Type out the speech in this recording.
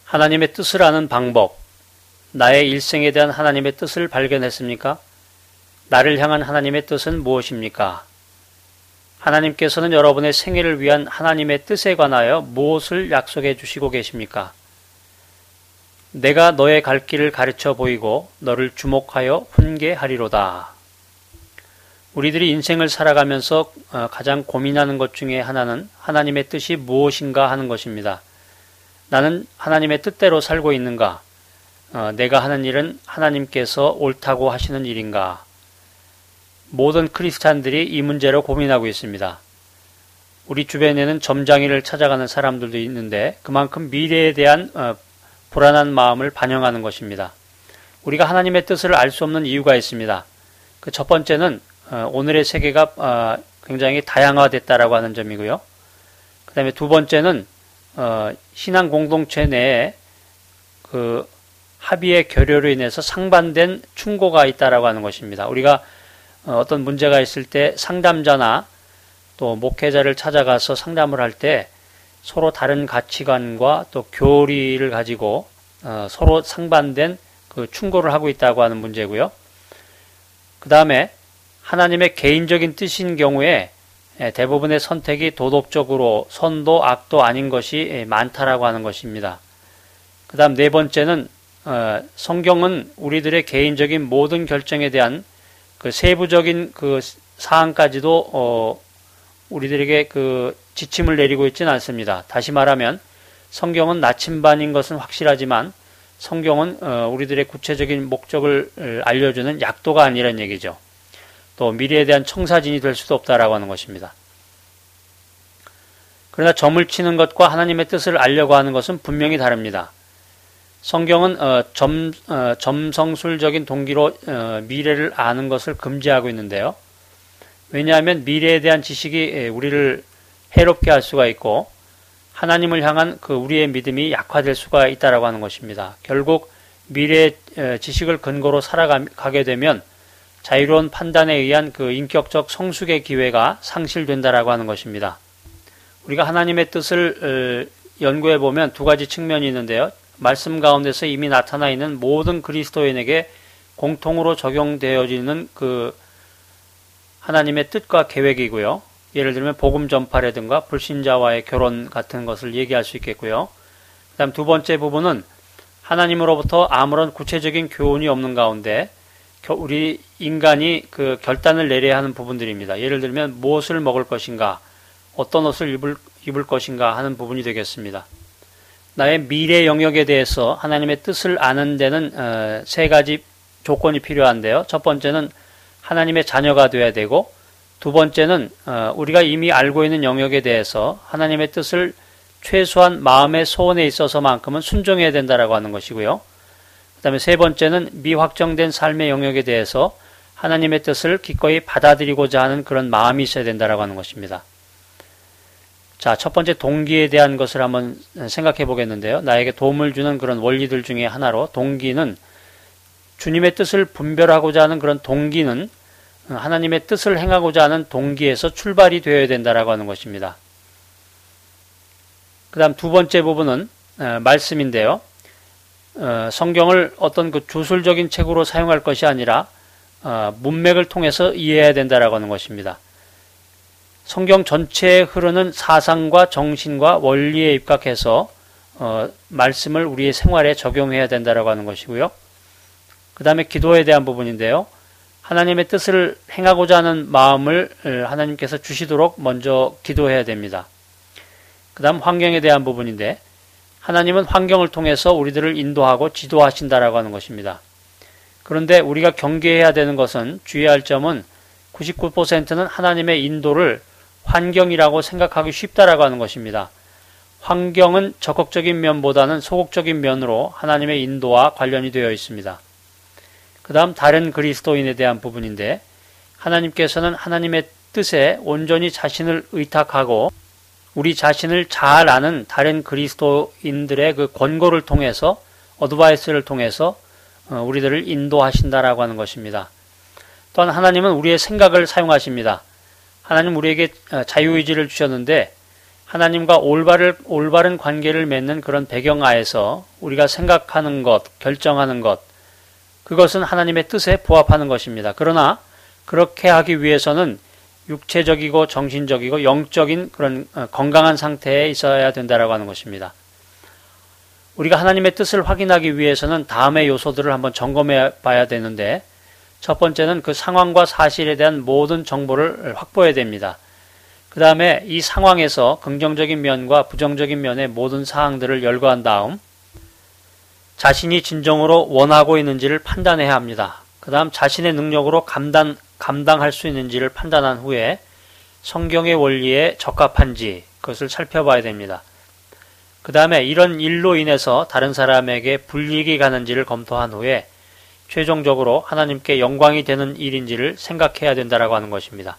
하나님의 뜻을 아는 방법, 나의 일생에 대한 하나님의 뜻을 발견했습니까? 나를 향한 하나님의 뜻은 무엇입니까? 하나님께서는 여러분의 생애를 위한 하나님의 뜻에 관하여 무엇을 약속해 주시고 계십니까? 내가 너의 갈 길을 가르쳐 보이고 너를 주목하여 훈계하리로다. 우리들이 인생을 살아가면서 가장 고민하는 것 중에 하나는 하나님의 뜻이 무엇인가 하는 것입니다. 나는 하나님의 뜻대로 살고 있는가? 내가 하는 일은 하나님께서 옳다고 하시는 일인가? 모든 크리스찬들이 이 문제로 고민하고 있습니다. 우리 주변에는 점장이를 찾아가는 사람들도 있는데 그만큼 미래에 대한 불안한 마음을 반영하는 것입니다. 우리가 하나님의 뜻을 알 수 없는 이유가 있습니다. 그 첫 번째는 오늘의 세계가 굉장히 다양화됐다라고 하는 점이고요. 그 다음에 두 번째는 신앙 공동체 내에 그 합의의 결여로 인해서 상반된 충고가 있다라고 하는 것입니다. 우리가 어떤 문제가 있을 때 상담자나 또 목회자를 찾아가서 상담을 할 때 서로 다른 가치관과 또 교리를 가지고 서로 상반된 그 충고를 하고 있다고 하는 문제고요. 그 다음에 하나님의 개인적인 뜻인 경우에 대부분의 선택이 도덕적으로 선도 악도 아닌 것이 많다라고 하는 것입니다. 그 다음 네 번째는 성경은 우리들의 개인적인 모든 결정에 대한 그 세부적인 그 사항까지도 우리들에게 그 지침을 내리고 있지는 않습니다. 다시 말하면 성경은 나침반인 것은 확실하지만 성경은 우리들의 구체적인 목적을 알려주는 약도가 아니라는 얘기죠. 또 미래에 대한 청사진이 될 수도 없다라고 하는 것입니다. 그러나 점을 치는 것과 하나님의 뜻을 알려고 하는 것은 분명히 다릅니다. 성경은 점성술적인 동기로 미래를 아는 것을 금지하고 있는데요. 왜냐하면 미래에 대한 지식이 우리를 해롭게 할 수가 있고 하나님을 향한 그 우리의 믿음이 약화될 수가 있다라고 하는 것입니다. 결국 미래의 지식을 근거로 살아가게 되면 자유로운 판단에 의한 그 인격적 성숙의 기회가 상실된다라고 하는 것입니다. 우리가 하나님의 뜻을 연구해 보면 두 가지 측면이 있는데요. 말씀 가운데서 이미 나타나 있는 모든 그리스도인에게 공통으로 적용되어지는 그 하나님의 뜻과 계획이고요. 예를 들면 복음 전파라든가 불신자와의 결혼 같은 것을 얘기할 수 있겠고요. 그 다음 두 번째 부분은 하나님으로부터 아무런 구체적인 교훈이 없는 가운데 우리 인간이 그 결단을 내려야 하는 부분들입니다. 예를 들면 무엇을 먹을 것인가, 어떤 옷을 입을 것인가 하는 부분이 되겠습니다. 나의 미래 영역에 대해서 하나님의 뜻을 아는 데는 세 가지 조건이 필요한데요. 첫 번째는 하나님의 자녀가 되어야 되고, 두 번째는 우리가 이미 알고 있는 영역에 대해서 하나님의 뜻을 최소한 마음의 소원에 있어서만큼은 순종해야 된다라고 하는 것이고요. 그 다음에 세 번째는 미확정된 삶의 영역에 대해서 하나님의 뜻을 기꺼이 받아들이고자 하는 그런 마음이 있어야 된다라고 하는 것입니다. 자, 첫 번째 동기에 대한 것을 한번 생각해 보겠는데요. 나에게 도움을 주는 그런 원리들 중에 하나로 동기는 주님의 뜻을 분별하고자 하는 그런 동기는 하나님의 뜻을 행하고자 하는 동기에서 출발이 되어야 된다라고 하는 것입니다. 그 다음 두 번째 부분은 말씀인데요. 성경을 어떤 그 주술적인 책으로 사용할 것이 아니라 문맥을 통해서 이해해야 된다라고 하는 것입니다. 성경 전체에 흐르는 사상과 정신과 원리에 입각해서 말씀을 우리의 생활에 적용해야 된다라고 하는 것이고요. 그 다음에 기도에 대한 부분인데요. 하나님의 뜻을 행하고자 하는 마음을 하나님께서 주시도록 먼저 기도해야 됩니다. 그 다음 환경에 대한 부분인데 하나님은 환경을 통해서 우리들을 인도하고 지도하신다라고 하는 것입니다. 그런데 우리가 경계해야 되는 것은 주의해야 할 점은 99%는 하나님의 인도를 환경이라고 생각하기 쉽다라고 하는 것입니다. 환경은 적극적인 면보다는 소극적인 면으로 하나님의 인도와 관련이 되어 있습니다. 그 다음 다른 그리스도인에 대한 부분인데 하나님께서는 하나님의 뜻에 온전히 자신을 의탁하고 우리 자신을 잘 아는 다른 그리스도인들의 그 권고를 통해서 어드바이스를 통해서 우리들을 인도하신다라고 하는 것입니다. 또한 하나님은 우리의 생각을 사용하십니다. 하나님 우리에게 자유의지를 주셨는데 하나님과 올바른 관계를 맺는 그런 배경하에서 우리가 생각하는 것, 결정하는 것, 그것은 하나님의 뜻에 부합하는 것입니다. 그러나 그렇게 하기 위해서는 육체적이고 정신적이고 영적인 그런 건강한 상태에 있어야 된다라고 하는 것입니다. 우리가 하나님의 뜻을 확인하기 위해서는 다음의 요소들을 한번 점검해 봐야 되는데, 첫 번째는 그 상황과 사실에 대한 모든 정보를 확보해야 됩니다. 그 다음에 이 상황에서 긍정적인 면과 부정적인 면의 모든 사항들을 열거한 다음 자신이 진정으로 원하고 있는지를 판단해야 합니다. 그 다음 자신의 능력으로 감당할 수 있는지를 판단한 후에 성경의 원리에 적합한지 그것을 살펴봐야 됩니다. 그 다음에 이런 일로 인해서 다른 사람에게 불이익이 가는지를 검토한 후에 최종적으로 하나님께 영광이 되는 일인지를 생각해야 된다라고 하는 것입니다.